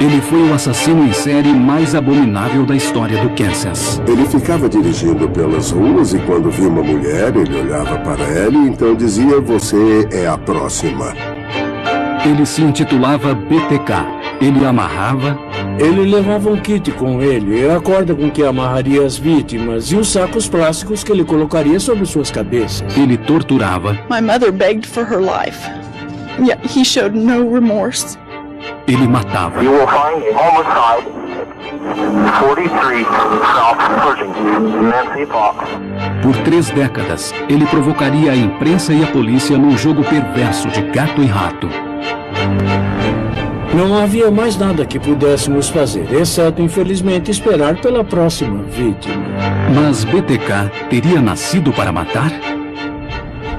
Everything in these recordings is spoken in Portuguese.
Ele foi o assassino em série mais abominável da história do Kansas. Ele ficava dirigindo pelas ruas e quando via uma mulher, ele olhava para ela e então dizia: "Você é a próxima." Ele se intitulava BTK. Ele amarrava... Ele levava um kit com ele, a corda com que amarraria as vítimas e os sacos plásticos que ele colocaria sobre suas cabeças. Ele torturava... My mother begged for her life. Yet he showed no remorse. Ele matava. You will find homicide 43 South Pershing, Nancy Fox. Por 3 décadas, ele provocaria a imprensa e a polícia num jogo perverso de gato e rato. Não havia mais nada que pudéssemos fazer, exceto, infelizmente, esperar pela próxima vítima. Mas BTK teria nascido para matar?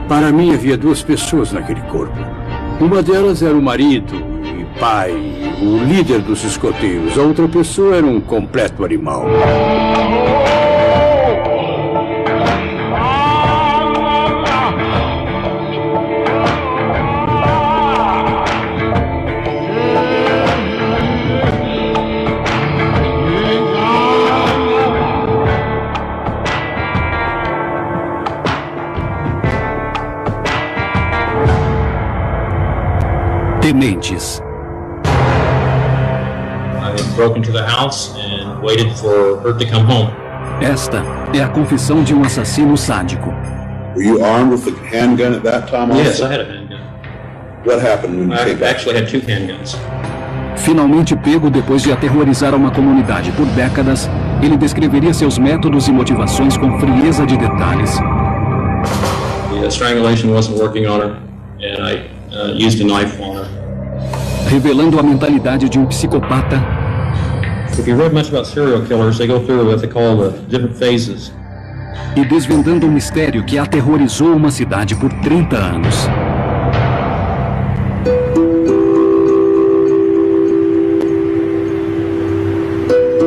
Para mim, havia 2 pessoas naquele corpo. Uma delas era o marido e pai, o líder dos escoteiros. A outra pessoa era um completo animal. Dementes. I broke into the house and waited for her to come home. Esta é a confissão de um assassino sádico. Were you armed with a handgun at that time also? Yes, I had a handgun. What happened when you came I back? actually had 2 handguns. Finalmente pego depois de aterrorizar uma comunidade por décadas, ele descreveria seus métodos e motivações com frieza de detalhes. The strangulation wasn't working on her, and I used a knife on her. Revelando a mentalidade de um psicopata. If you read much about serial killers, they go through what they call the different phases. E desvendando um mistério que aterrorizou uma cidade por 30 anos.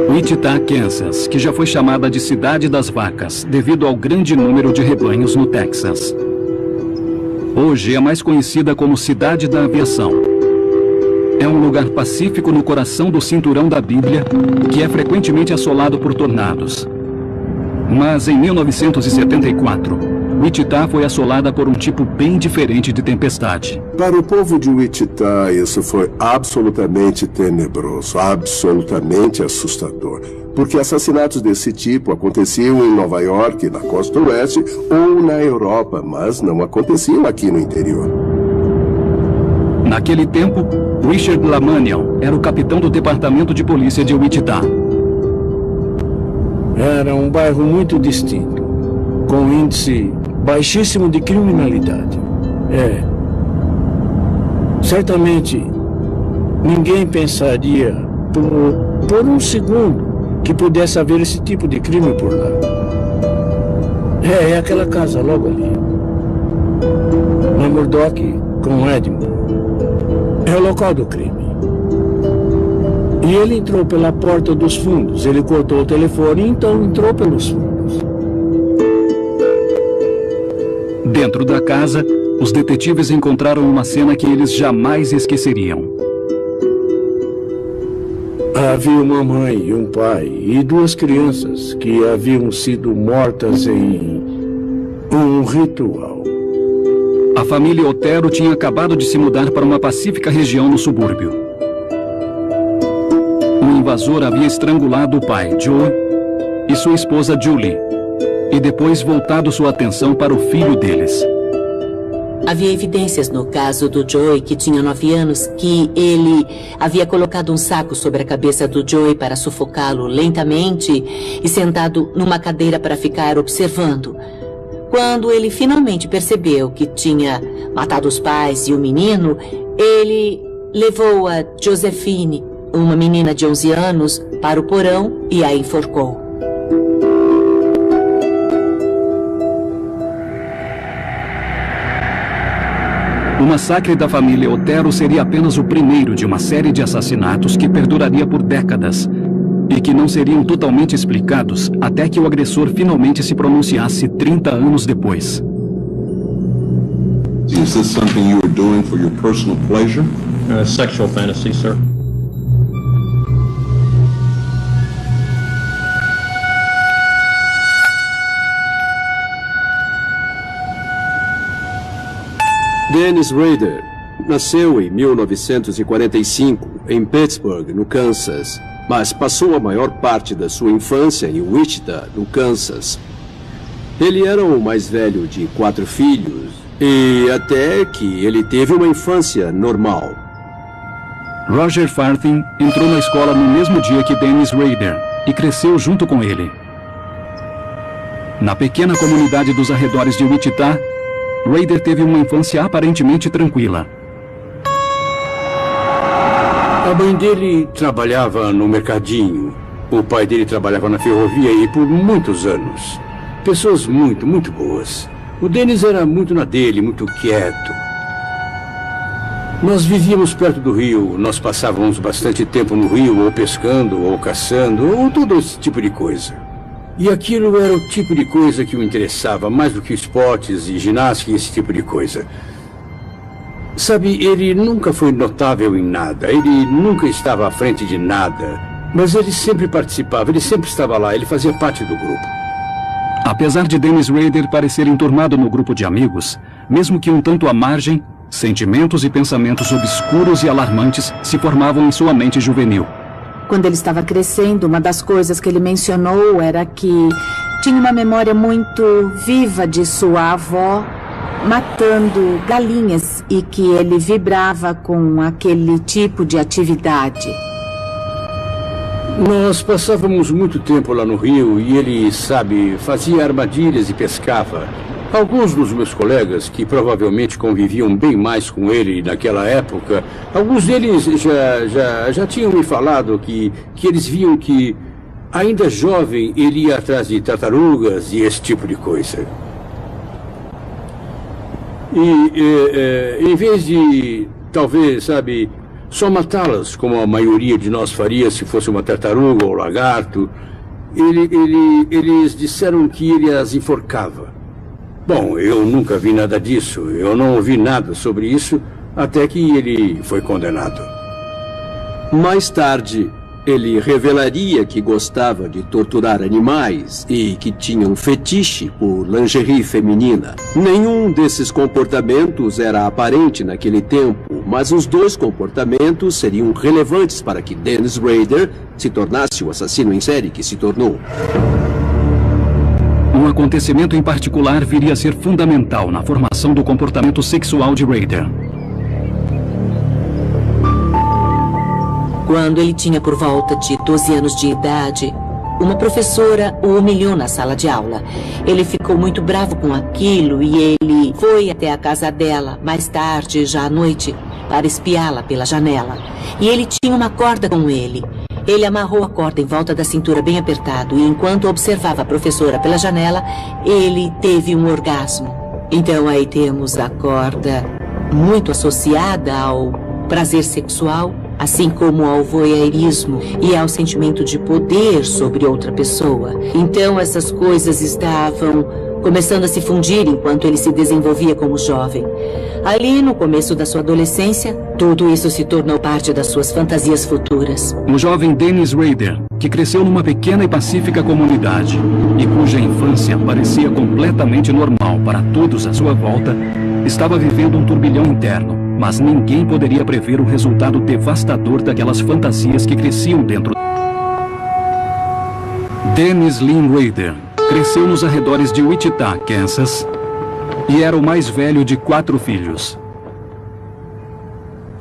Wichita, Kansas, que já foi chamada de Cidade das Vacas, devido ao grande número de rebanhos no Texas. Hoje é mais conhecida como Cidade da Aviação. É um lugar pacífico no coração do cinturão da Bíblia, que é frequentemente assolado por tornados. Mas em 1974, Wichita foi assolada por um tipo bem diferente de tempestade. Para o povo de Wichita, isso foi absolutamente tenebroso, absolutamente assustador. Porque assassinatos desse tipo aconteciam em Nova York, na costa oeste, ou na Europa, mas não aconteciam aqui no interior. Naquele tempo, Richard Lamanian era o capitão do Departamento de Polícia de Wichita. Era um bairro muito distinto, com índice baixíssimo de criminalidade. Certamente, ninguém pensaria por um segundo que pudesse haver esse tipo de crime por lá. É aquela casa logo ali. Na Murdoch com Edmund. É o local do crime. E ele entrou pela porta dos fundos. Ele cortou o telefone e então entrou pelos fundos. Dentro da casa, os detetives encontraram uma cena que eles jamais esqueceriam. Havia uma mãe e um pai e 2 crianças que haviam sido mortas em um ritual. A família Otero tinha acabado de se mudar para uma pacífica região no subúrbio. O invasor havia estrangulado o pai, Joe, e sua esposa, Julie, e depois voltado sua atenção para o filho deles. Havia evidências no caso do Joey, que tinha 9 anos, que ele havia colocado um saco sobre a cabeça do Joey para sufocá-lo lentamente e sentado numa cadeira para ficar observando. Quando ele finalmente percebeu que tinha matado os pais e o menino, ele levou a Josephine, uma menina de 11 anos, para o porão e a enforcou. O massacre da família Otero seria apenas o primeiro de uma série de assassinatos que perduraria por décadas e que não seriam totalmente explicados até que o agressor finalmente se pronunciasse 30 anos depois. Is this something you were doing for your personal pleasure? Sexual fantasy, sir. Dennis Rader nasceu em 1945 em Pittsburgh, no Kansas, mas passou a maior parte da sua infância em Wichita, no Kansas. Ele era o mais velho de 4 filhos e até que ele teve uma infância normal. Roger Farthing entrou na escola no mesmo dia que Dennis Rader e cresceu junto com ele. Na pequena comunidade dos arredores de Wichita, Rader teve uma infância aparentemente tranquila. A mãe dele trabalhava no mercadinho. O pai dele trabalhava na ferrovia e por muitos anos. Pessoas muito, muito boas. O Dennis era muito na dele, muito quieto. Nós vivíamos perto do rio. Nós passávamos bastante tempo no rio, ou pescando, ou caçando, ou todo esse tipo de coisa. E aquilo era o tipo de coisa que o interessava, mais do que esportes e ginástica e esse tipo de coisa. Sabe, ele nunca foi notável em nada, ele nunca estava à frente de nada, mas ele sempre participava, ele sempre estava lá, ele fazia parte do grupo. Apesar de Dennis Rader parecer enturmado no grupo de amigos, mesmo que um tanto à margem, sentimentos e pensamentos obscuros e alarmantes se formavam em sua mente juvenil. Quando ele estava crescendo, uma das coisas que ele mencionou era que tinha uma memória muito viva de sua avó matando galinhas e que ele vibrava com aquele tipo de atividade. Nós passávamos muito tempo lá no rio e ele, sabe, fazia armadilhas e pescava. Alguns dos meus colegas, que provavelmente conviviam bem mais com ele naquela época, alguns deles já tinham me falado que eles viam que, ainda jovem, ele ia atrás de tartarugas e esse tipo de coisa. E em vez de, talvez, sabe, só matá-las, como a maioria de nós faria se fosse uma tartaruga ou lagarto, eles disseram que ele as enforcava. Bom, eu nunca vi nada disso, eu não ouvi nada sobre isso, até que ele foi condenado. Mais tarde, ele revelaria que gostava de torturar animais e que tinha um fetiche por lingerie feminina. Nenhum desses comportamentos era aparente naquele tempo, mas os dois comportamentos seriam relevantes para que Dennis Rader se tornasse o assassino em série que se tornou. Um acontecimento em particular viria a ser fundamental na formação do comportamento sexual de Rader. Quando ele tinha por volta de 12 anos de idade, uma professora o humilhou na sala de aula. Ele ficou muito bravo com aquilo e ele foi até a casa dela, mais tarde, já à noite, para espiá-la pela janela. E ele tinha uma corda com ele. Ele amarrou a corda em volta da cintura bem apertado e enquanto observava a professora pela janela, ele teve um orgasmo. Então aí temos a corda muito associada ao prazer sexual, assim como ao voyeurismo e ao sentimento de poder sobre outra pessoa. Então essas coisas estavam começando a se fundir enquanto ele se desenvolvia como jovem. Ali, no começo da sua adolescência, tudo isso se tornou parte das suas fantasias futuras. O jovem Dennis Rader, que cresceu numa pequena e pacífica comunidade e cuja infância parecia completamente normal para todos à sua volta, estava vivendo um turbilhão interno, mas ninguém poderia prever o resultado devastador daquelas fantasias que cresciam dentro. Dennis Lynn Rader cresceu nos arredores de Wichita, Kansas, e era o mais velho de 4 filhos.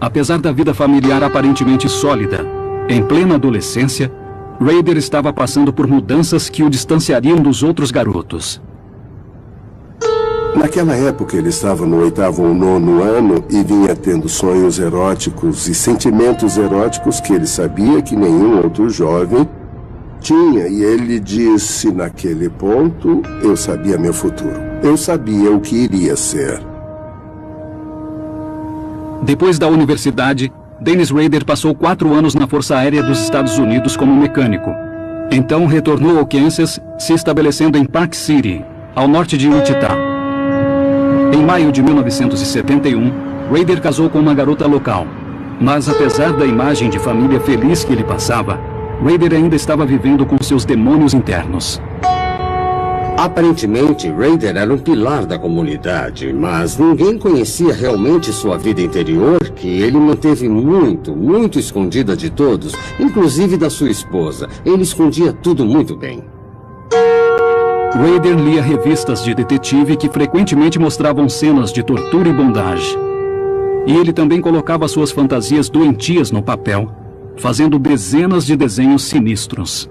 Apesar da vida familiar aparentemente sólida, em plena adolescência, Rader estava passando por mudanças que o distanciariam dos outros garotos. Naquela época ele estava no 8º ou 9º ano e vinha tendo sonhos eróticos e sentimentos eróticos que ele sabia que nenhum outro jovem tinha. E ele disse naquele ponto, eu sabia meu futuro. Eu sabia o que iria ser. Depois da universidade, Dennis Rader passou 4 anos na Força Aérea dos Estados Unidos como mecânico. Então retornou ao Kansas, se estabelecendo em Park City, ao norte de Wichita. Em maio de 1971, Rader casou com uma garota local. Mas apesar da imagem de família feliz que ele passava, Rader ainda estava vivendo com seus demônios internos. Aparentemente, Rader era um pilar da comunidade, mas ninguém conhecia realmente sua vida interior, que ele manteve muito escondida de todos, inclusive da sua esposa. Ele escondia tudo muito bem. Rader lia revistas de detetive que frequentemente mostravam cenas de tortura e bondage. E ele também colocava suas fantasias doentias no papel, fazendo dezenas de desenhos sinistros.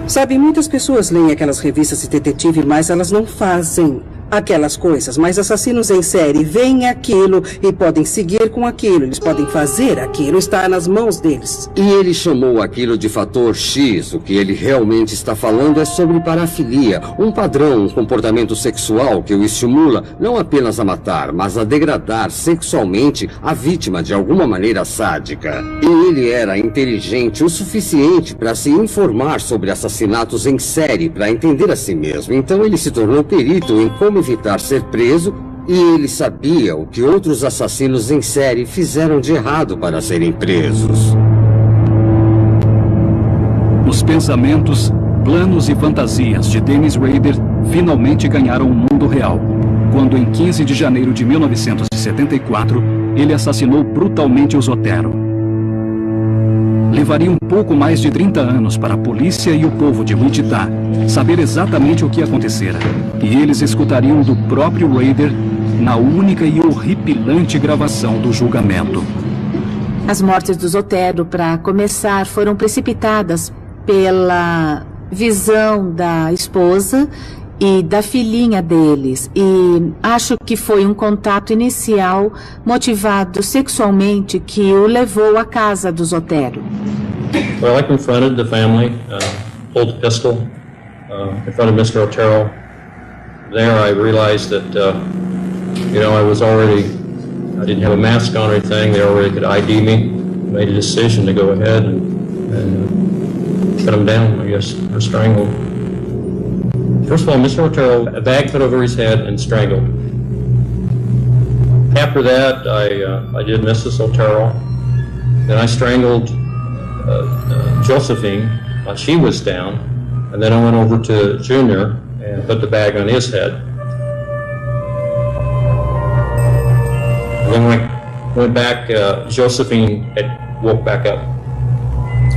Sabe, muitas pessoas leem aquelas revistas de detetive, mas elas não fazem aquelas coisas. Mas assassinos em série veem aquilo e podem seguir com aquilo. Eles podem fazer aquilo, está nas mãos deles. E ele chamou aquilo de fator X. O que ele realmente está falando é sobre parafilia, um padrão, um comportamento sexual que o estimula não apenas a matar, mas a degradar sexualmente a vítima de alguma maneira sádica. E ele era inteligente o suficiente para se informar sobre assassinatos em série, para entender a si mesmo. Então ele se tornou perito em como evitar ser preso, e ele sabia o que outros assassinos em série fizeram de errado para serem presos. Os pensamentos, planos e fantasias de Dennis Rader finalmente ganharam o mundo real, quando em 15 de janeiro de 1974, ele assassinou brutalmente os Otero. Levaria um pouco mais de 30 anos para a polícia e o povo de Wichita saber exatamente o que acontecera. E eles escutariam do próprio Rader na única e horripilante gravação do julgamento. As mortes dos Otero, para começar, foram precipitadas pela visão da esposa e da filhinha deles. E acho que foi um contato inicial motivado sexualmente que o levou à casa dos Otero. Well, I confronted the family, pulled the pistol, confronted Mr. Otero. There I realized that, I didn't have a mask on or anything. They already could ID me. Made a decision to go ahead and cut him down, I guess, or strangle. First of all, Mr. Otero, a bag put over his head and strangled. After that, I did Mrs. Otero. Then I strangled Josephine while she was down. And then I went over to Junior and put the bag on his head. And then when I went back, Josephine had woke back up.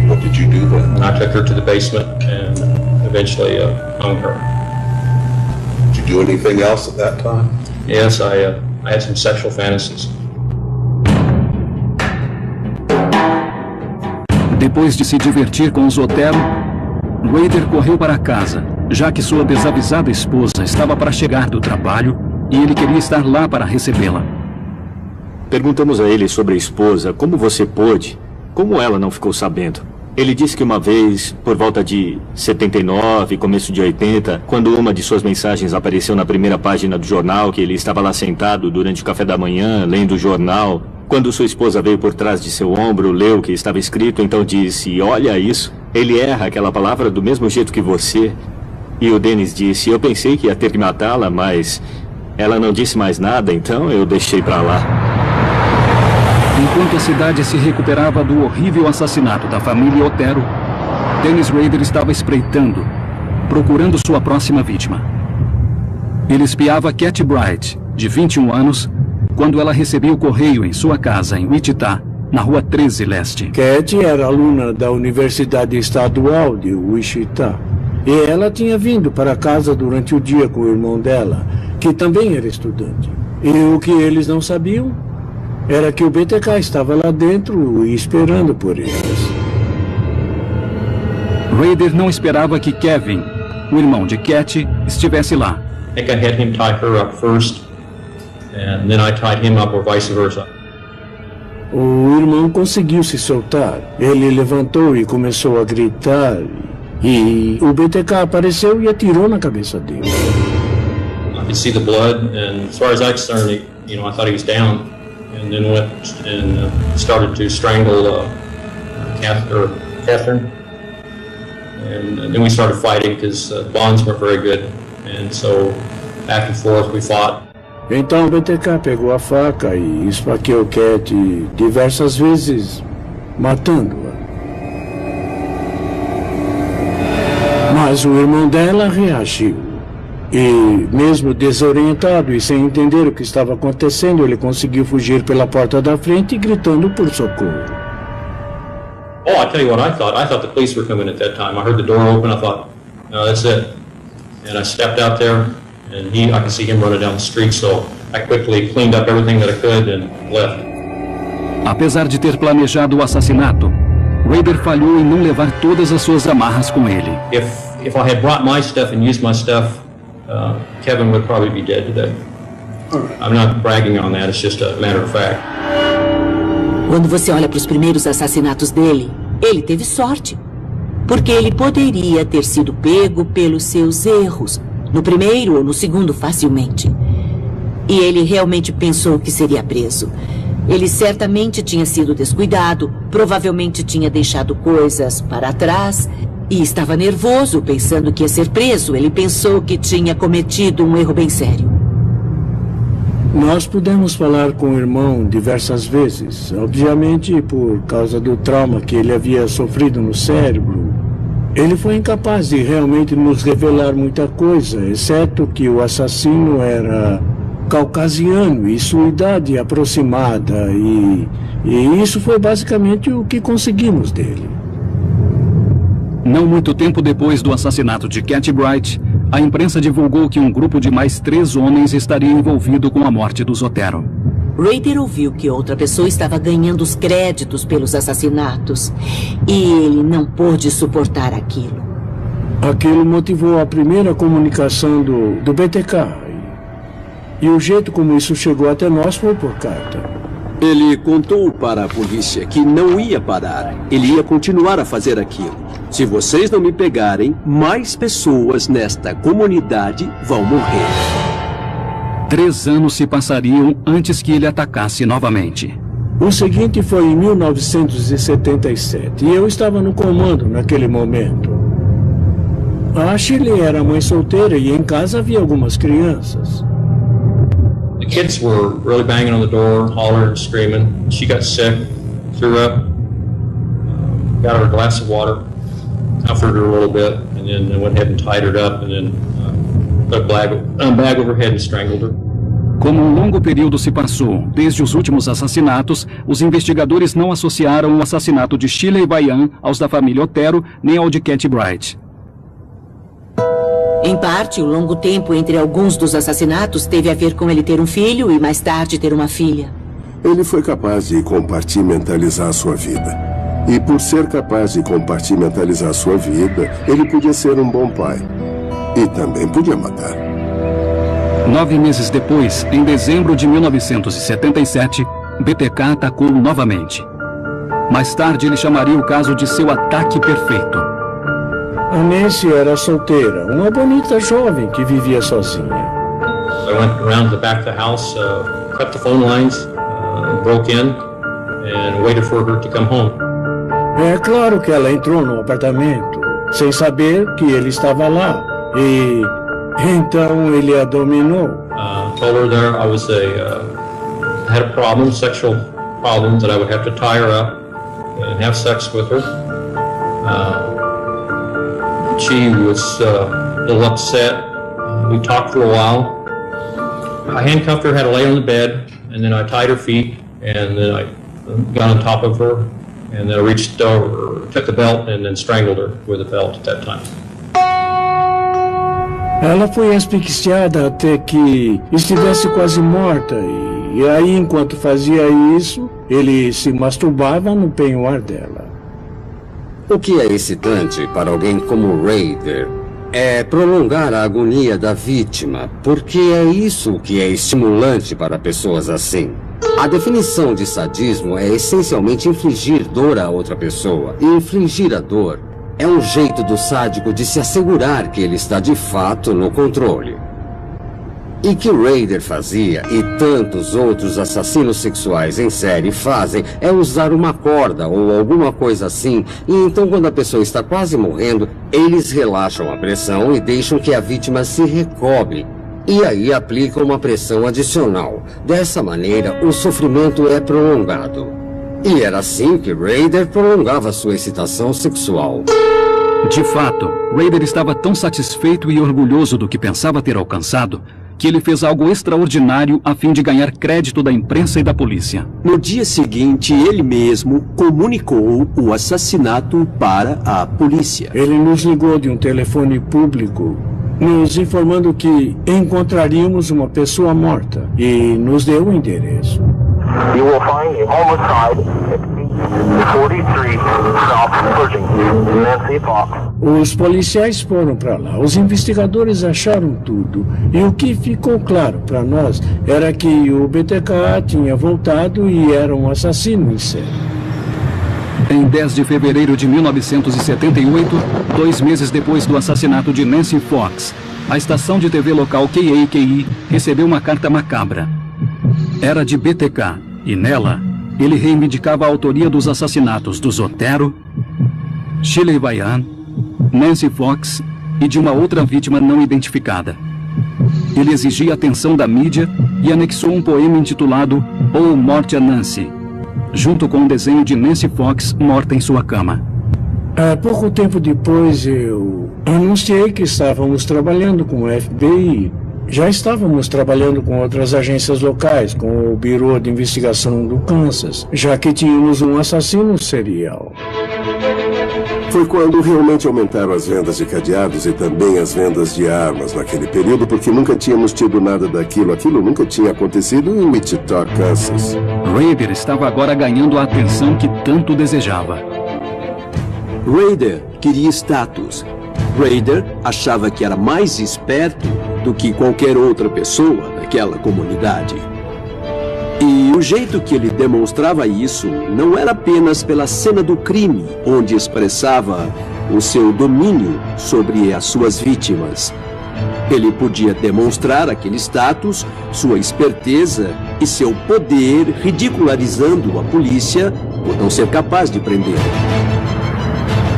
What did you do then? And I took her to the basement and eventually hung her. Did you do anything else at that time? Yes, I had some sexual fantasies. Depois de se divertir com os Otero, Rader correu para casa, já que sua desavisada esposa estava para chegar do trabalho e ele queria estar lá para recebê-la. Perguntamos a ele sobre a esposa, como você pôde, como ela não ficou sabendo. Ele disse que uma vez, por volta de 79, começo de 80, quando uma de suas mensagens apareceu na primeira página do jornal, que ele estava lá sentado durante o café da manhã, lendo o jornal. Quando sua esposa veio por trás de seu ombro, leu o que estava escrito, então disse, olha isso, ele erra aquela palavra do mesmo jeito que você. E o Dennis disse, eu pensei que ia ter que matá-la, mas ela não disse mais nada, então eu deixei pra lá. Enquanto a cidade se recuperava do horrível assassinato da família Otero, Dennis Rader estava espreitando, procurando sua próxima vítima. Ele espiava Cat Bright, de 21 anos, quando ela recebia o correio em sua casa, em Wichita, na Rua 13 Leste. Cat era aluna da Universidade Estadual de Wichita. E ela tinha vindo para casa durante o dia com o irmão dela, que também era estudante. E o que eles não sabiam era que o BTK estava lá dentro e esperando por eles. Rader não esperava que Kevin, o irmão de Cat, estivesse lá. I think I had him tie her up first, and then I tied him up, or vice versa. O irmão conseguiu se soltar. Ele levantou e começou a gritar. E o BTK apareceu e atirou na cabeça dele. I could see the blood, and as far as I'm concerned, I thought he was down. And then went and started to strangle Catherine. And then we started fighting because bonds weren't very good. And so back and forth we fought. Então o BTK pegou a faca e esfaqueou Cat diversas vezes, matando-a. Mas o irmão dela reagiu. E, mesmo desorientado e sem entender o que estava acontecendo, ele conseguiu fugir pela porta da frente, gritando por socorro. Oh, I tell you what I thought. I thought the police were coming at that time. I heard the door open. I thought, no, that's it. And I stepped out there, and I could see him running down the street, so I quickly cleaned up everything that I could and left. Apesar de ter planejado o assassinato, Rader falhou em não levar todas as suas amarras com ele. If I had brought my stuff and used my stuff, Kevin would probably be dead today. I'm not bragging on that, it's just a matter of fact. Quando você olha para os primeiros assassinatos dele, ele teve sorte. Porque ele poderia ter sido pego pelos seus erros, no primeiro ou no segundo facilmente. E ele realmente pensou que seria preso. Ele certamente tinha sido descuidado, provavelmente tinha deixado coisas para trás e estava nervoso pensando que ia ser preso. Ele pensou que tinha cometido um erro bem sério. Nós pudemos falar com o irmão diversas vezes, obviamente por causa do trauma que ele havia sofrido no cérebro. Ele foi incapaz de realmente nos revelar muita coisa, exceto que o assassino era caucasiano e sua idade aproximada, e isso foi basicamente o que conseguimos dele. Não muito tempo depois do assassinato de Cat Bright, a imprensa divulgou que um grupo de mais 3 homens estaria envolvido com a morte do Zotero. Rader ouviu que outra pessoa estava ganhando os créditos pelos assassinatos e ele não pôde suportar aquilo. Aquilo motivou a primeira comunicação do BTK. E o jeito como isso chegou até nós foi por carta. Ele contou para a polícia que não ia parar. Ele ia continuar a fazer aquilo. Se vocês não me pegarem, mais pessoas nesta comunidade vão morrer. 3 anos se passariam antes que ele atacasse novamente. O seguinte foi em 1977 e eu estava no comando naquele momento. A Shirley era mãe solteira e em casa havia algumas crianças. The kids were really banging on the door, hollering, screaming. She got sick, threw up, got her a glass of water, comforted her a little bit, and then went ahead and tied her up, and then put a bag over her head and strangled her. Como um longo período se passou desde os últimos assassinatos, os investigadores não associaram o assassinato de Shirley Bayan aos da família Otero nem ao de Cat Bright. Em parte, o longo tempo entre alguns dos assassinatos teve a ver com ele ter um filho e mais tarde ter uma filha. Ele foi capaz de compartimentalizar sua vida. E por ser capaz de compartimentalizar sua vida, ele podia ser um bom pai. E também podia matar. 9 meses depois, em dezembro de 1977, BTK atacou novamente. Mais tarde, ele chamaria o caso de seu ataque perfeito. A Nancy era solteira, uma bonita jovem que vivia sozinha. I went around to the back of the house, cut the phone lines, broke in, and waited for her to come home. É claro que ela entrou no apartamento, sem saber que ele estava lá, e então ele a dominou. Told her there I was had a problem, sexual problem, that I would have to tie her up and have sex with her. She was a little upset. We talked for a while. I handcuffed her, had her lay on the bed, and then I tied her feet, and then I got on top of her, and then I reached over, took the belt, and then strangled her with the belt at that time. Ela foi asfixiada até que estivesse quase morta, e aí, enquanto fazia isso, ele se masturbava no penhoar dela. O que é excitante para alguém como Rader é prolongar a agonia da vítima, porque é isso que é estimulante para pessoas assim. A definição de sadismo é essencialmente infligir dor a outra pessoa, e infligir a dor é um jeito do sádico de se assegurar que ele está de fato no controle. E que Rader fazia, e tantos outros assassinos sexuais em série fazem, é usar uma corda ou alguma coisa assim, e então quando a pessoa está quase morrendo, eles relaxam a pressão e deixam que a vítima se recobre. E aí aplicam uma pressão adicional. Dessa maneira, o sofrimento é prolongado. E era assim que Rader prolongava sua excitação sexual. De fato, Rader estava tão satisfeito e orgulhoso do que pensava ter alcançado que ele fez algo extraordinário a fim de ganhar crédito da imprensa e da polícia. No dia seguinte, ele mesmo comunicou o assassinato para a polícia. Ele nos ligou de um telefone público, nos informando que encontraríamos uma pessoa morta e nos deu o endereço. You will find a homicide at 43 South Pershing, Nancy Fox. Os policiais foram para lá, os investigadores acharam tudo, e o que ficou claro para nós era que o BTK tinha voltado e era um assassino em série. Em 10 de fevereiro de 1978, 2 meses depois do assassinato de Nancy Fox, a estação de TV local KAKI recebeu uma carta macabra. Era de BTK, e nela, ele reivindicava a autoria dos assassinatos do Zotero, Shirley Bayan, Nancy Fox e de uma outra vítima não identificada. Ele exigia a atenção da mídia e anexou um poema intitulado Ou Morte a Nancy, junto com um desenho de Nancy Fox morta em sua cama. Pouco tempo depois, eu anunciei que estávamos trabalhando com o FBI. Já estávamos trabalhando com outras agências locais, com o Bureau de Investigação do Kansas, já que tínhamos um assassino serial. Foi quando realmente aumentaram as vendas de cadeados e também as vendas de armas naquele período, porque nunca tínhamos tido nada daquilo. Aquilo nunca tinha acontecido em Wichita, Kansas. Rader estava agora ganhando a atenção que tanto desejava. Rader queria status. Rader achava que era mais esperto do que qualquer outra pessoa daquela comunidade. E o jeito que ele demonstrava isso não era apenas pela cena do crime, onde expressava o seu domínio sobre as suas vítimas. Ele podia demonstrar aquele status, sua esperteza e seu poder ridicularizando a polícia por não ser capaz de prendê-lo.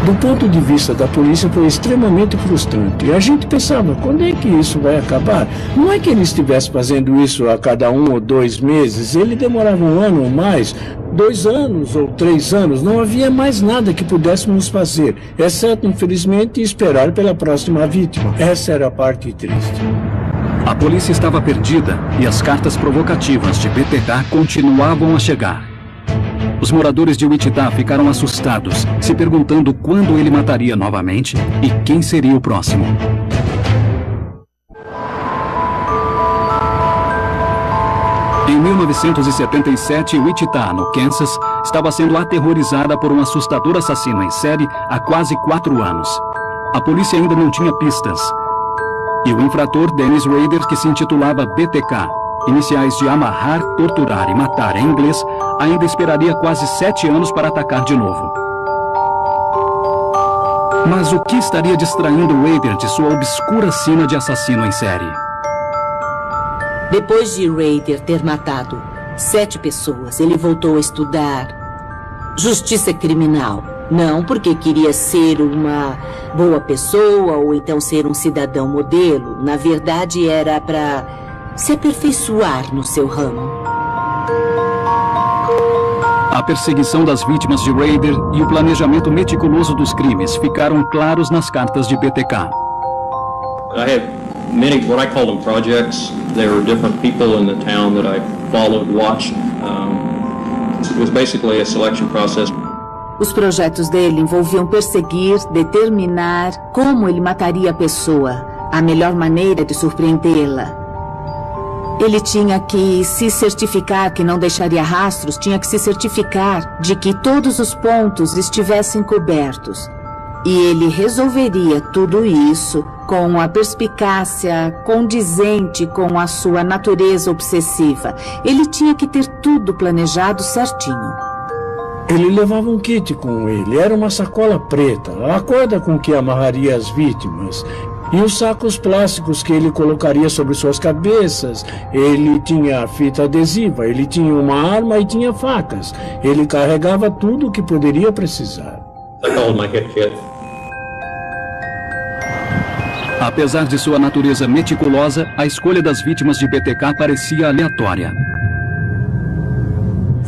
Do ponto de vista da polícia, foi extremamente frustrante. A gente pensava, quando é que isso vai acabar? Não é que ele estivesse fazendo isso a cada 1 ou 2 meses. Ele demorava 1 ano ou mais, 2 anos ou 3 anos. Não havia mais nada que pudéssemos fazer, exceto, infelizmente, esperar pela próxima vítima. Essa era a parte triste. A polícia estava perdida e as cartas provocativas de BTK continuavam a chegar. Os moradores de Wichita ficaram assustados, se perguntando quando ele mataria novamente e quem seria o próximo. Em 1977, Wichita, no Kansas, estava sendo aterrorizada por um assustador assassino em série há quase 4 anos. A polícia ainda não tinha pistas. E o infrator Dennis Rader, que se intitulava BTK, iniciais de amarrar, torturar e matar em inglês, ainda esperaria quase 7 anos para atacar de novo. Mas o que estaria distraindo Rader de sua obscura sina de assassino em série? Depois de Rader ter matado 7 pessoas, ele voltou a estudar justiça criminal. Não porque queria ser uma boa pessoa ou então ser um cidadão modelo. Na verdade, era para se aperfeiçoar no seu ramo. A perseguição das vítimas de Rader e o planejamento meticuloso dos crimes ficaram claros nas cartas de BTK. I have many, what I call them projects. There were different people in the town that I followed, watched. It was basically a selection process. Os projetos dele envolviam perseguir, determinar como ele mataria a pessoa, a melhor maneira de surpreendê-la. Ele tinha que se certificar que não deixaria rastros, tinha que se certificar de que todos os pontos estivessem cobertos. E ele resolveria tudo isso com a perspicácia condizente com a sua natureza obsessiva. Ele tinha que ter tudo planejado certinho. Ele levava um kit com ele, era uma sacola preta, a corda com que amarraria as vítimas e os sacos plásticos que ele colocaria sobre suas cabeças. Ele tinha fita adesiva, ele tinha uma arma e tinha facas. Ele carregava tudo o que poderia precisar. Apesar de sua natureza meticulosa, a escolha das vítimas de BTK parecia aleatória.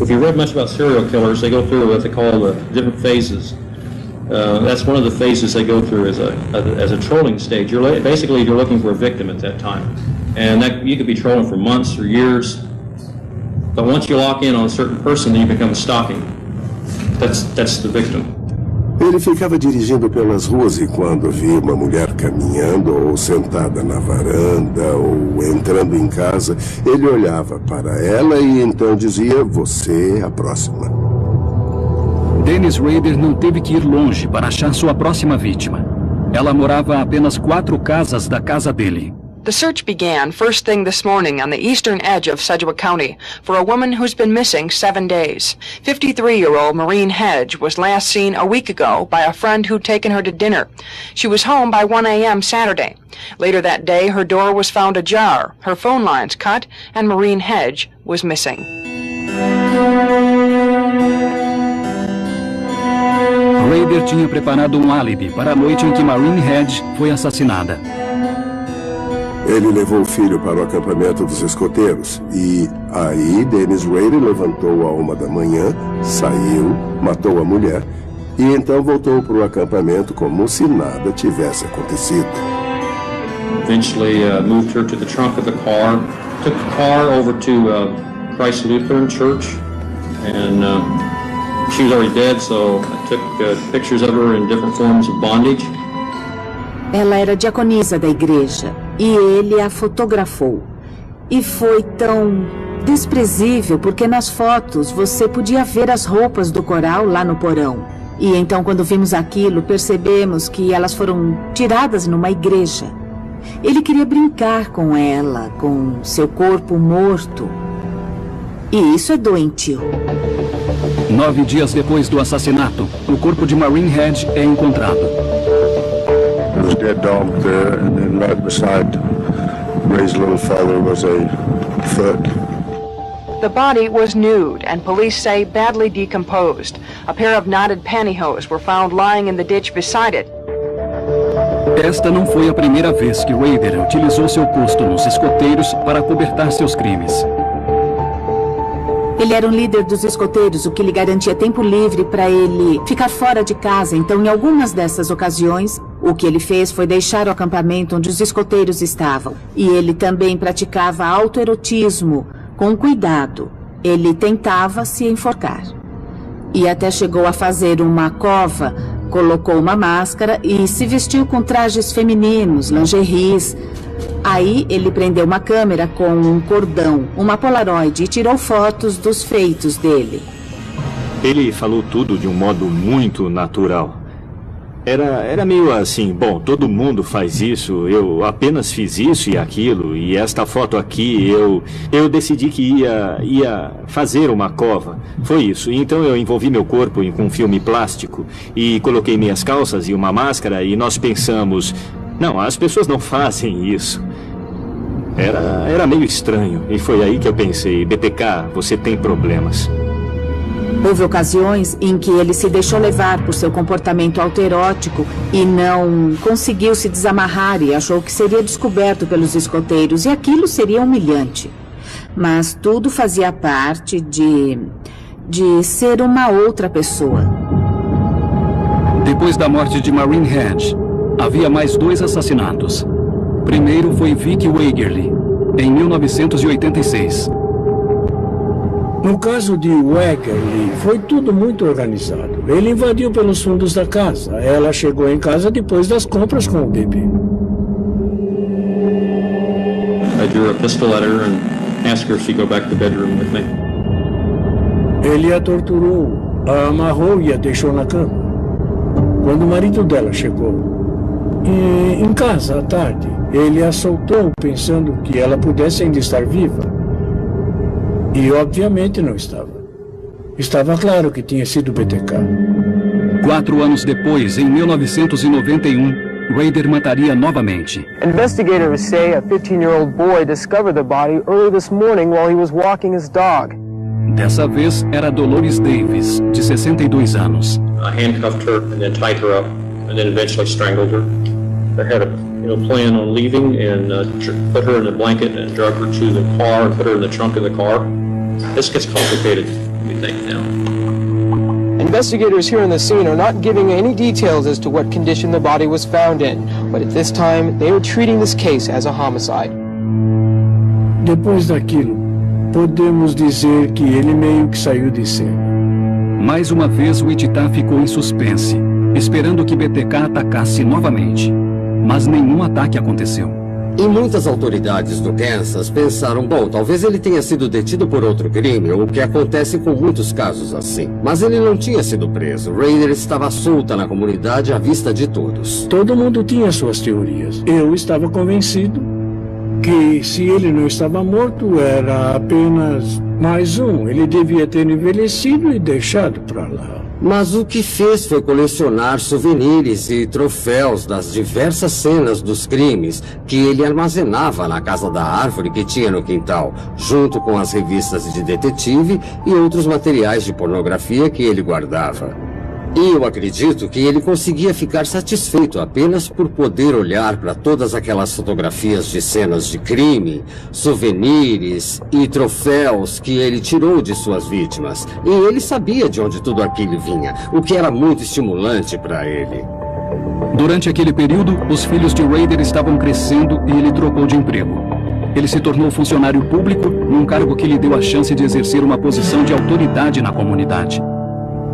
If you read much about serial killers, they go through what they call the different phases. That's one of the phases they go through as a trolling stage. Basically you're looking for a victim at that time, and that you could be trolling for months or years. But once you lock in on a certain person, then you become stalking. That's the victim. Ele ficava dirigindo pelas ruas e quando via uma mulher caminhando ou sentada na varanda ou entrando em casa, ele olhava para ela e então dizia: "Você é a próxima." Dennis Rader não teve que ir longe para achar sua próxima vítima. Ela morava a apenas 4 casas da casa dele. The search began first thing this morning on the eastern edge of Sedgwick County for a woman who's been missing 7 days. 53-year-old Maureen Hedge was last seen a week ago by a friend who'd taken her to dinner. She was home by 1 a.m. Saturday. Later that day, her door was found ajar, her phone lines cut, and Maureen Hedge was missing. Rader tinha preparado um álibi para a noite em que Maureen Hedge foi assassinada. Ele levou o filho para o acampamento dos escoteiros e aí Dennis Rader levantou à 1 da manhã, saiu, matou a mulher e então voltou para o acampamento como se nada tivesse acontecido. Eventually moved her to the trunk of the car, took the car over to Christ Lutheran Church, and she was already dead, so I took pictures of her in different forms of bondage. Ela era diaconisa da igreja e ele a fotografou. E foi tão desprezível porque nas fotos você podia ver as roupas do coral lá no porão. E então quando vimos aquilo, percebemos que elas foram tiradas numa igreja. Ele queria brincar com ela, com seu corpo morto. E isso é doentio. 9 dias depois do assassinato, o corpo de Maureen Hedge é encontrado. There was a dead dog there, and then right beside Ray's little father was a foot. The body was nude and police say badly decomposed. A pair of knotted pantyhose were found lying in the ditch beside it. Esta não foi a primeira vez que Rader utilizou seu posto nos escoteiros para cobertar seus crimes. Ele era um líder dos escoteiros, o que lhe garantia tempo livre para ele ficar fora de casa. Então, em algumas dessas ocasiões, o que ele fez foi deixar o acampamento onde os escoteiros estavam. E ele também praticava autoerotismo com cuidado. Ele tentava se enforcar. E até chegou a fazer uma cova, colocou uma máscara e se vestiu com trajes femininos, lingeries. Aí ele prendeu uma câmera com um cordão, uma Polaroid e tirou fotos dos feitos dele. Ele falou tudo de um modo muito natural. Era meio assim, bom, todo mundo faz isso, eu apenas fiz isso e aquilo, e esta foto aqui, eu decidi que ia fazer uma cova. Foi isso. Então eu envolvi meu corpo com um filme plástico e coloquei minhas calças e uma máscara e nós pensamos, não, as pessoas não fazem isso. Era meio estranho e foi aí que eu pensei, BTK, você tem problemas. Houve ocasiões em que ele se deixou levar por seu comportamento autoerótico e não conseguiu se desamarrar e achou que seria descoberto pelos escoteiros e aquilo seria humilhante. Mas tudo fazia parte de ser uma outra pessoa. Depois da morte de Maureen Hedge, havia mais 2 assassinatos. Primeiro foi Vicky Wegerle, em 1986. No caso de Wegerle, foi tudo muito organizado. Ele invadiu pelos fundos da casa. Ela chegou em casa depois das compras com o bebê. I drew a pistol at her and asked her if she'd go back to the bedroom with me. Ele a torturou, a amarrou e a deixou na cama. Quando o marido dela chegou em casa à tarde, ele a soltou pensando que ela pudesse ainda estar viva. E obviamente não estava. Estava claro que tinha sido BTK. 4 anos depois, em 1991, Rader mataria novamente. Investigators say a 15-year-old boy discovered the body early this morning while he was walking his dog. Dessa vez era Dolores Davis, de 62 anos. I handcuffed her and then tied her up and then eventually strangled her. I had a plan on leaving and put her in a blanket and drug her to the car and put her in the trunk of the car. This gets complicated, we think now. Investigators here on the scene are not giving any details as to what condition the body was found in, but at this time they are treating this case as a homicide. Depois daquilo, podemos dizer que ele meio que saiu de cena. Mais uma vez, o Wichita ficou em suspense, esperando que BTK atacasse novamente. Mas nenhum ataque aconteceu. E muitas autoridades do Kansas pensaram, bom, talvez ele tenha sido detido por outro crime, o que acontece com muitos casos assim. Mas ele não tinha sido preso. Raider estava solta na comunidade à vista de todos. Todo mundo tinha suas teorias. Eu estava convencido que se ele não estava morto, era apenas mais um. Ele devia ter envelhecido e deixado para lá. Mas o que fez foi colecionar souvenirs e troféus das diversas cenas dos crimes que ele armazenava na casa da árvore que tinha no quintal, junto com as revistas de detetive e outros materiais de pornografia que ele guardava. E eu acredito que ele conseguia ficar satisfeito apenas por poder olhar para todas aquelas fotografias de cenas de crime, souvenirs e troféus que ele tirou de suas vítimas. E ele sabia de onde tudo aquilo vinha, o que era muito estimulante para ele. Durante aquele período, os filhos de Raider estavam crescendo e ele trocou de emprego. Ele se tornou funcionário público num cargo que lhe deu a chance de exercer uma posição de autoridade na comunidade.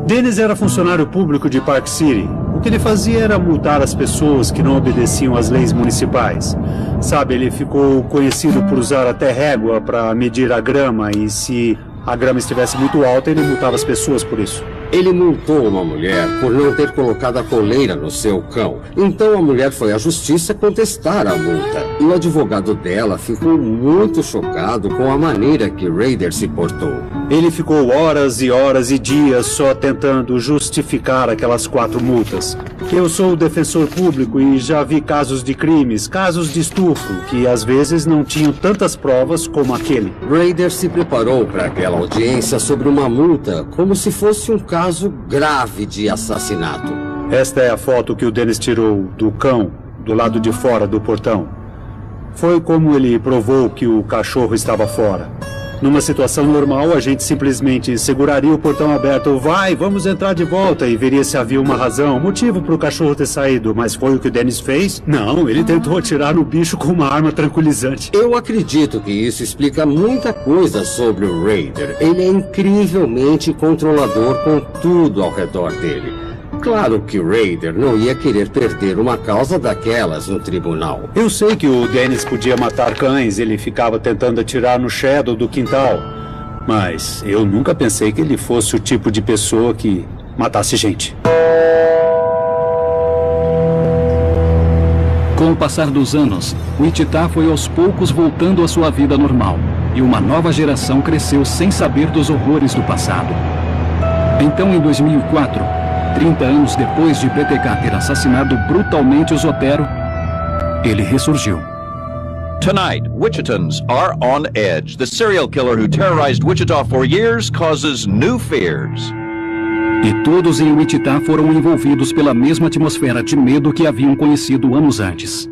Dennis era funcionário público de Park City. O que ele fazia era multar as pessoas que não obedeciam às leis municipais. Sabe, ele ficou conhecido por usar até régua para medir a grama e se a grama estivesse muito alta, ele multava as pessoas por isso. Ele multou uma mulher por não ter colocado a coleira no seu cão. Então a mulher foi à justiça contestar a multa. E o advogado dela ficou muito chocado com a maneira que Raider se portou. Ele ficou horas e horas e dias só tentando justificar aquelas 4 multas. Eu sou defensor público e já vi casos de crimes, casos de estupro, que às vezes não tinham tantas provas como aquele. Raider se preparou para aquela audiência sobre uma multa como se fosse um caso grave de assassinato. Esta é a foto que o Dennis tirou do cão, do lado de fora do portão. Foi como ele provou que o cachorro estava fora. Numa situação normal, a gente simplesmente seguraria o portão aberto. Vai, vamos entrar de volta, e veria se havia uma razão, motivo para o cachorro ter saído. Mas foi o que o Dennis fez? Não, ele tentou atirar no bicho com uma arma tranquilizante. Eu acredito que isso explica muita coisa sobre o Raider. Ele é incrivelmente controlador com tudo ao redor dele. Claro que Raider não ia querer perder uma causa daquelas no tribunal. Eu sei que o Dennis podia matar cães, ele ficava tentando atirar no shadow do quintal. Mas eu nunca pensei que ele fosse o tipo de pessoa que matasse gente. Com o passar dos anos, Wichita foi aos poucos voltando à sua vida normal. E uma nova geração cresceu sem saber dos horrores do passado. Então, em 2004... 30 anos depois de BTK ter assassinado brutalmente o Zotero, ele ressurgiu. Tonight, Wichitans are on edge. The serial killer who terrorized Wichita for years causes new fears. E todos em Wichita foram envolvidos pela mesma atmosfera de medo que haviam conhecido anos antes.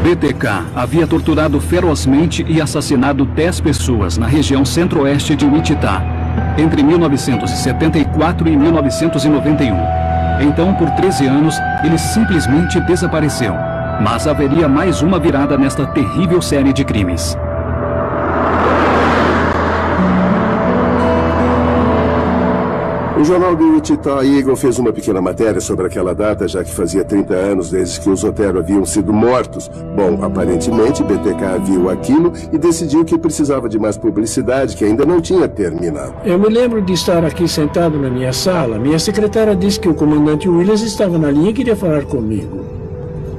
BTK havia torturado ferozmente e assassinado 10 pessoas na região centro-oeste de Wichita, entre 1974 e 1991. Então, por 13 anos, ele simplesmente desapareceu. Mas haveria mais uma virada nesta terrível série de crimes. O jornal de Wichita Eagle fez uma pequena matéria sobre aquela data, já que fazia 30 anos desde que os Zotero haviam sido mortos. Bom, aparentemente, BTK viu aquilo e decidiu que precisava de mais publicidade, que ainda não tinha terminado. Eu me lembro de estar aqui sentado na minha sala. Minha secretária disse que o comandante Williams estava na linha e queria falar comigo.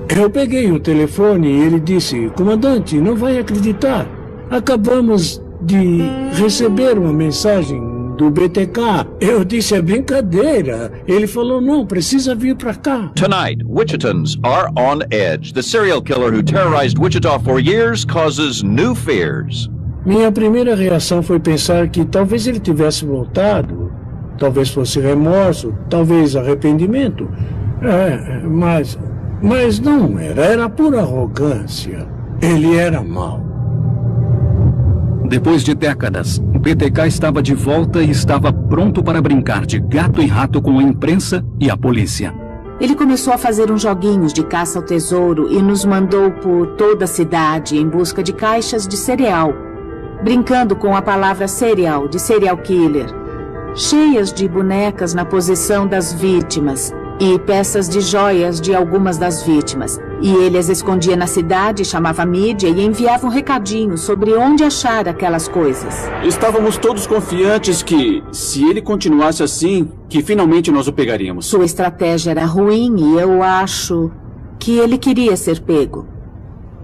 Eu peguei o telefone e ele disse: comandante, não vai acreditar. Acabamos de receber uma mensagem do BTK. Eu disse: é brincadeira. Ele falou: não, precisa vir pra cá. Tonight, Wichitans are on edge. The serial killer who terrorized Wichita for years causes new fears. Minha primeira reação foi pensar que talvez ele tivesse voltado. Talvez fosse remorso, talvez arrependimento. Mas não era pura arrogância. Ele era mau. Depois de décadas, o BTK estava de volta e estava pronto para brincar de gato e rato com a imprensa e a polícia. Ele começou a fazer uns joguinhos de caça ao tesouro e nos mandou por toda a cidade em busca de caixas de cereal, brincando com a palavra cereal, de serial killer, cheias de bonecas na posição das vítimas e peças de joias de algumas das vítimas. E ele as escondia na cidade, chamava a mídia e enviava um recadinho sobre onde achar aquelas coisas. Estávamos todos confiantes que, se ele continuasse assim, que finalmente nós o pegaríamos. Sua estratégia era ruim e eu acho que ele queria ser pego.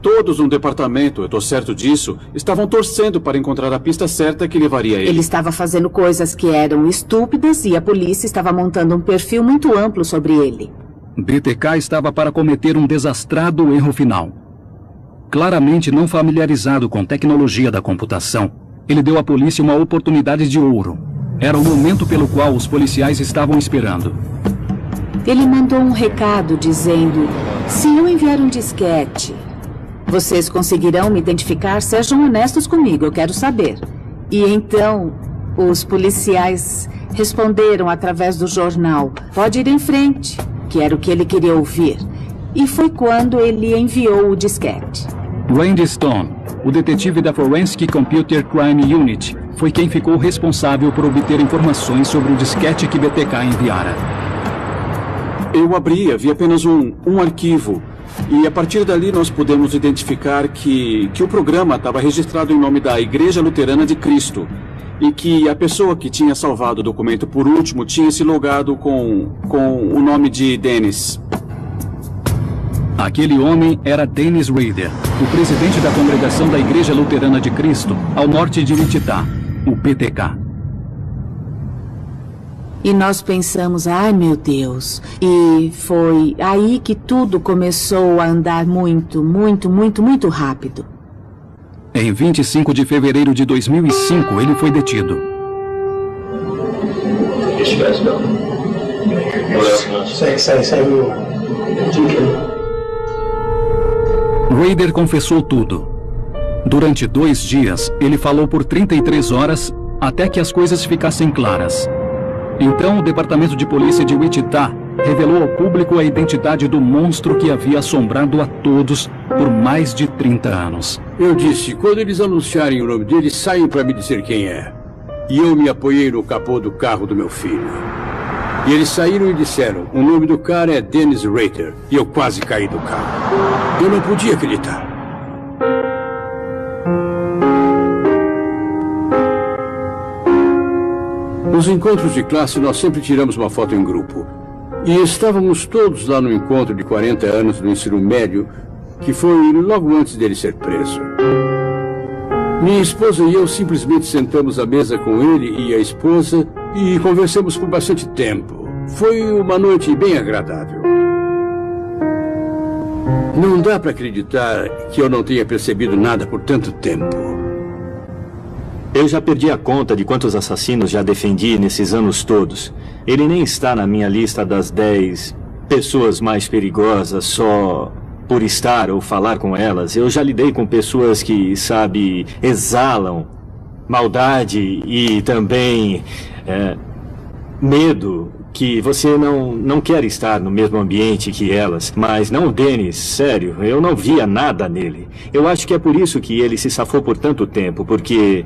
Todos no departamento, eu estou certo disso, estavam torcendo para encontrar a pista certa que levaria ele. Ele estava fazendo coisas que eram estúpidas e a polícia estava montando um perfil muito amplo sobre ele. BTK estava para cometer um desastrado erro final. Claramente não familiarizado com tecnologia da computação, ele deu à polícia uma oportunidade de ouro. Era o momento pelo qual os policiais estavam esperando. Ele mandou um recado dizendo: se eu enviar um disquete, vocês conseguirão me identificar? Sejam honestos comigo, eu quero saber. E então, os policiais responderam através do jornal: pode ir em frente, que era o que ele queria ouvir. E foi quando ele enviou o disquete. Randy Stone, o detetive da Forensic Computer Crime Unit, foi quem ficou responsável por obter informações sobre o disquete que BTK enviara. Eu abri, havia apenas um arquivo. E a partir dali nós pudemos identificar que o programa estava registrado em nome da Igreja Luterana de Cristo e que a pessoa que tinha salvado o documento por último tinha se logado com o nome de Dennis. Aquele homem era Dennis Rader, o presidente da congregação da Igreja Luterana de Cristo, ao norte de Wichita, o BTK. E nós pensamos: ai meu Deus. E foi aí que tudo começou a andar muito, muito, muito, muito rápido. Em 25 de fevereiro de 2005, ele foi detido. Rader confessou tudo. Durante 2 dias, ele falou por 33 horas até que as coisas ficassem claras. Então, o Departamento de Polícia de Wichita revelou ao público a identidade do monstro que havia assombrado a todos por mais de 30 anos. Eu disse: quando eles anunciarem o nome dele, saiam para me dizer quem é. E eu me apoiei no capô do carro do meu filho. E eles saíram e disseram: o nome do cara é Dennis Rader. E eu quase caí do carro. Eu não podia acreditar. Nos encontros de classe, nós sempre tiramos uma foto em grupo. E estávamos todos lá no encontro de 40 anos do ensino médio, que foi logo antes dele ser preso. Minha esposa e eu simplesmente sentamos à mesa com ele e a esposa e conversamos por bastante tempo. Foi uma noite bem agradável. Não dá para acreditar que eu não tenha percebido nada por tanto tempo. Eu já perdi a conta de quantos assassinos já defendi nesses anos todos. Ele nem está na minha lista das 10 pessoas mais perigosas só por estar ou falar com elas. Eu já lidei com pessoas que, sabe, exalam maldade e também medo, que você não quer estar no mesmo ambiente que elas. Mas não o Dennis, sério, eu não via nada nele. Eu acho que é por isso que ele se safou por tanto tempo, porque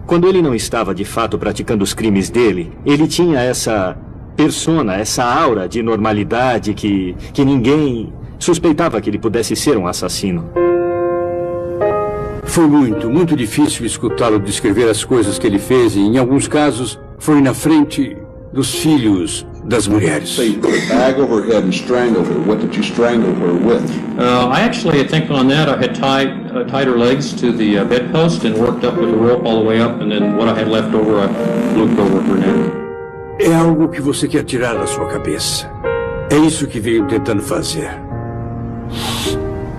quando ele não estava de fato praticando os crimes dele, ele tinha essa persona, essa aura de normalidade que ninguém suspeitava que ele pudesse ser um assassino. Foi muito, muito difícil escutá-lo descrever as coisas que ele fez e, em alguns casos, foi na frente dos filhos das mulheres. So you put a bag over her head and strangled her. What did you strangle her with? I think on that I had tied her legs to the bedpost and worked up with the rope all the way up, and then what I had left over I looped over her neck. É algo que você quer tirar da sua cabeça. É isso que veio tentando fazer.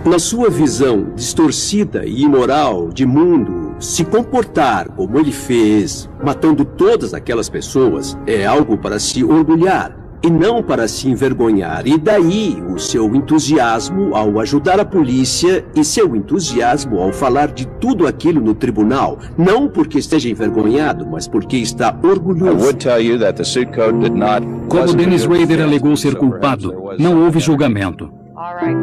Na sua visão distorcida e imoral de mundo, se comportar como ele fez, matando todas aquelas pessoas, é algo para se orgulhar. e não para se envergonhar. E daí o seu entusiasmo ao ajudar a polícia e seu entusiasmo ao falar de tudo aquilo no tribunal. Não porque esteja envergonhado, mas porque está orgulhoso. Como Dennis Rader alegou ser culpado, não houve julgamento.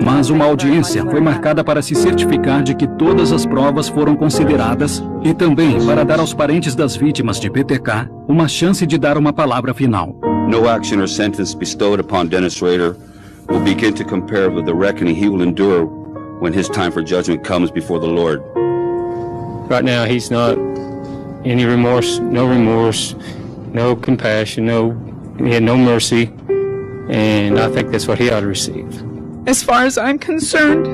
Mas uma audiência foi marcada para se certificar de que todas as provas foram consideradas e também para dar aos parentes das vítimas de PTK uma chance de dar uma palavra final. No action or sentence bestowed upon Dennis Rader will begin to compare with the reckoning he will endure when his time for judgment comes before the Lord. Right now, he's not any remorse, no compassion, he had no mercy, and I think that's what he ought to receive. As far as I'm concerned,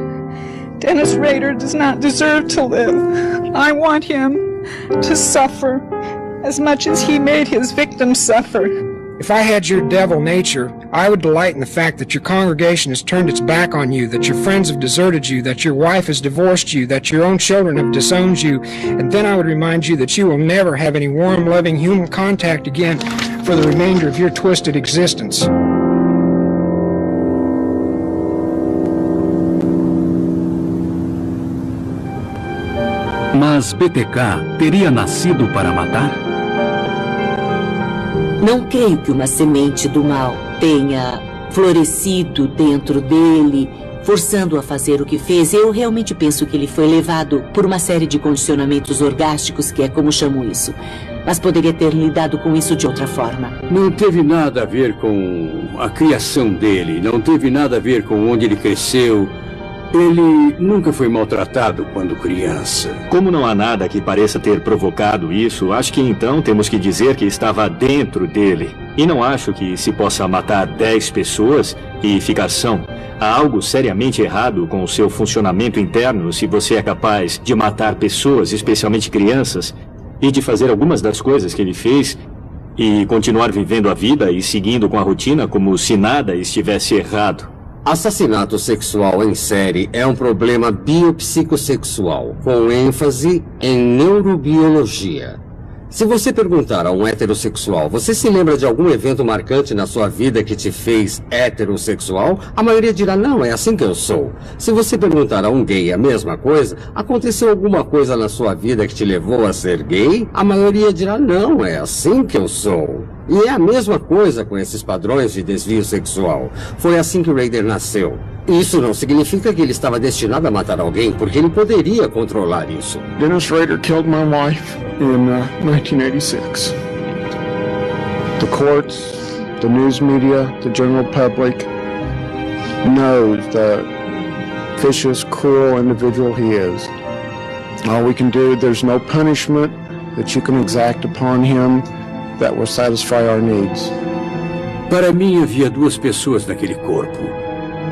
Dennis Rader does not deserve to live. I want him to suffer as much as he made his victims suffer. If I had your devil nature, I would delight in the fact that your congregation has turned its back on you, that your friends have deserted you, that your wife has divorced you, that your own children have disowned you, and then I would remind you that you will never have any warm, loving human contact again for the remainder of your twisted existence. Mas PTK teria nascido para matar? Não creio que uma semente do mal tenha florescido dentro dele, forçando-o a fazer o que fez. Eu realmente penso que ele foi levado por uma série de condicionamentos orgásticos, que é como chamo isso. Mas poderia ter lidado com isso de outra forma. Não teve nada a ver com a criação dele, não teve nada a ver com onde ele cresceu. Ele nunca foi maltratado quando criança. Como não há nada que pareça ter provocado isso, acho que então temos que dizer que estava dentro dele. E não acho que se possa matar 10 pessoas e ficar são. Há algo seriamente errado com o seu funcionamento interno se você é capaz de matar pessoas, especialmente crianças, e de fazer algumas das coisas que ele fez e continuar vivendo a vida e seguindo com a rotina como se nada estivesse errado. Assassinato sexual em série é um problema biopsicossexual, com ênfase em neurobiologia. Se você perguntar a um heterossexual, você se lembra de algum evento marcante na sua vida que te fez heterossexual? A maioria dirá, não, é assim que eu sou. Se você perguntar a um gay a mesma coisa, aconteceu alguma coisa na sua vida que te levou a ser gay? A maioria dirá, não, é assim que eu sou. E é a mesma coisa com esses padrões de desvio sexual. Foi assim que Rader nasceu. Isso não significa que ele estava destinado a matar alguém, porque ele poderia controlar isso. Dennis Rader killed my wife in 1986. The courts, the news media, the general public knows the vicious, cruel individual he is. All we can do, there's no punishment that you can exact upon him that will satisfy our needs. Para mim havia 2 pessoas naquele corpo.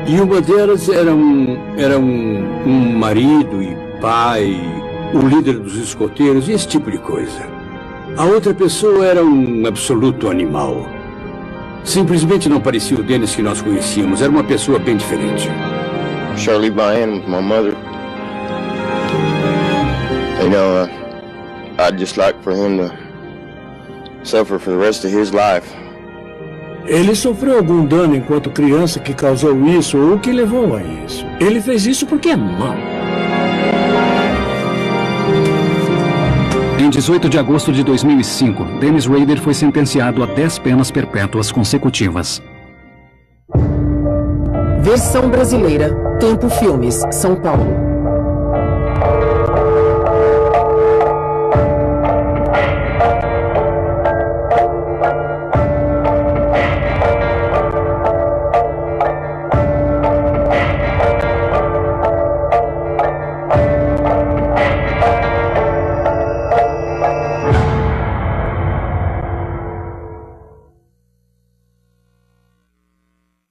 E uma delas era um marido e pai, o líder dos escoteiros e esse tipo de coisa. A outra pessoa era um absoluto animal. Simplesmente não parecia o Dennis que nós conhecíamos. Era uma pessoa bem diferente. Shirley Bryan with my mother. You know, I'd just like for him to suffer for the rest of his life. Ele sofreu algum dano enquanto criança que causou isso ou que levou a isso. Ele fez isso porque é mau. Em 18 de agosto de 2005, Dennis Rader foi sentenciado a 10 penas perpétuas consecutivas. Versão brasileira, Tempo Filmes, São Paulo.